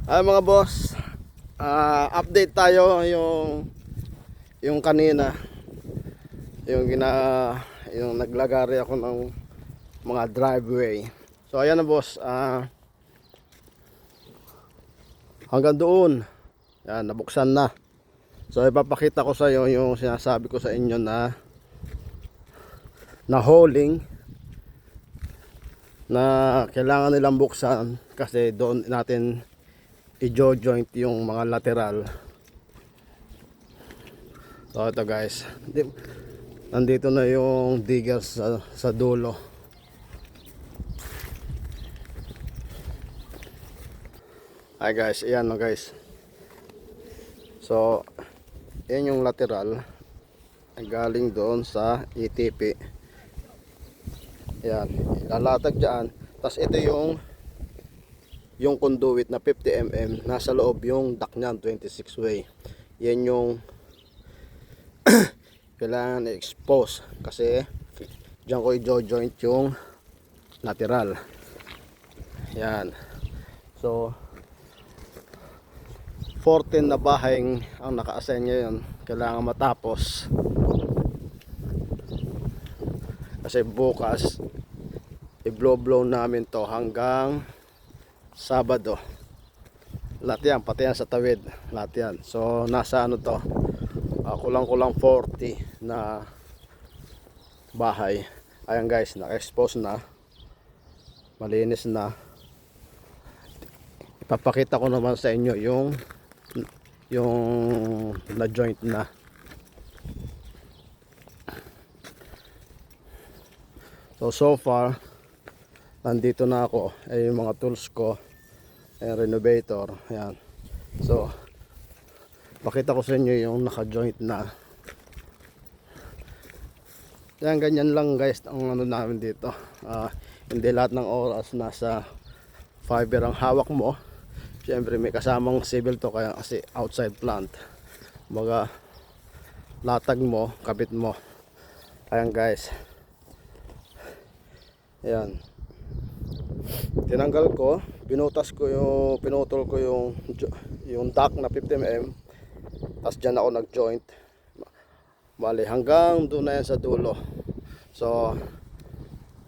Ay mga boss, update tayo yung kanina, yung yung naglagari ako ng mga driveway. So ayan na boss, hanggang doon. Yan, nabuksan na. So ipapakita ko sa iyo yung sinasabi ko sa inyo na hauling na kailangan nilang buksan kasi doon natin i-joint yung mga lateral. So ito guys, nandito na yung digger sa dulo. Hi guys, ayan no guys. So yan yung lateral galing doon sa ETP. Ayan, lalatag dyan. Tapos ito yung conduit na 50 mm, nasa loob yung duct niyan 26 way. Yan yung kailangan i-expose kasi diyan ko i-joint yung lateral. Yan. So 14 na bahay ang naka-assign ngayon, kailangan matapos kasi bukas i-blow namin to hanggang Sabado. Lahat yan, pati yan sa tawid, lahat yan. So nasa ano to, kulang-kulang 40 na bahay. Ayan guys, naka-expose na, malinis na. Ipapakita ko naman sa inyo yung na joint na. So far nandito na ako, ay yung mga tools ko, ay renovator. Ayan. So pakita ko sa inyo yung naka joint na. Yan, ganyan lang guys ang ano namin dito. Hindi lahat ng oras nasa fiber ang hawak mo. Siyempre may kasamang civil to, kaya kasi outside plant. Baga latag mo, kapit mo. Ayan guys. Ayan. Tinanggal ko, pinutol ko yung duct na 50 mm. Tapos dyan ako nag-joint. Bali hanggang doon na yan sa dulo. So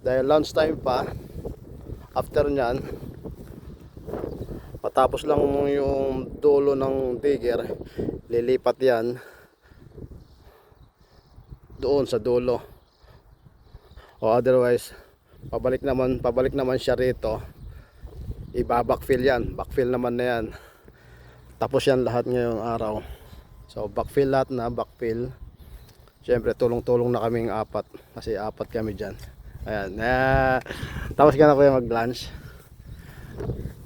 dahil lunch time pa, after nyan, matapos lang yung dulo ng digger, lilipat yan doon sa dulo, o otherwise pabalik naman siya rito, backfill yan, backfill naman na yan. Tapos yan lahat ngayong araw. So backfill lahat na, backfill. Siyempre tulong-tulong na kaming apat, kasi apat kami dyan. Ayan, tapos ka na kuya mag-lunch.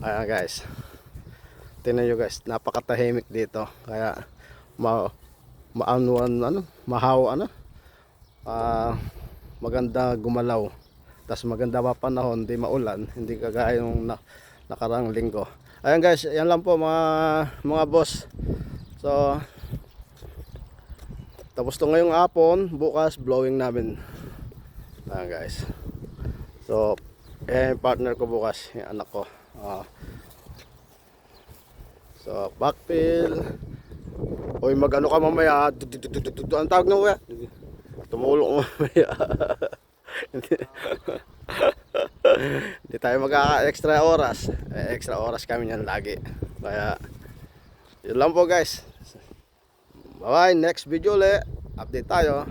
Ayan guys, tingnan nyo guys, napakatahimik dito. Kaya maganda gumalaw. Tapos maganda pa panahon, hindi maulan, hindi kagaya yung nakarang linggo. Ayan guys, yan lang po mga boss. So tapos to ngayong hapon, bukas blowing namin. Ayan guys. So partner ko bukas, yung anak ko. So backfill. Hoy, magano ka mamaya. Ang tawag na kuya? Tumulong mamaya. Hindi tayo magkaka-extra oras. Extra oras kami yan lagi. Kaya yun lang po guys. Bye bye, next video ulit. Update tayo.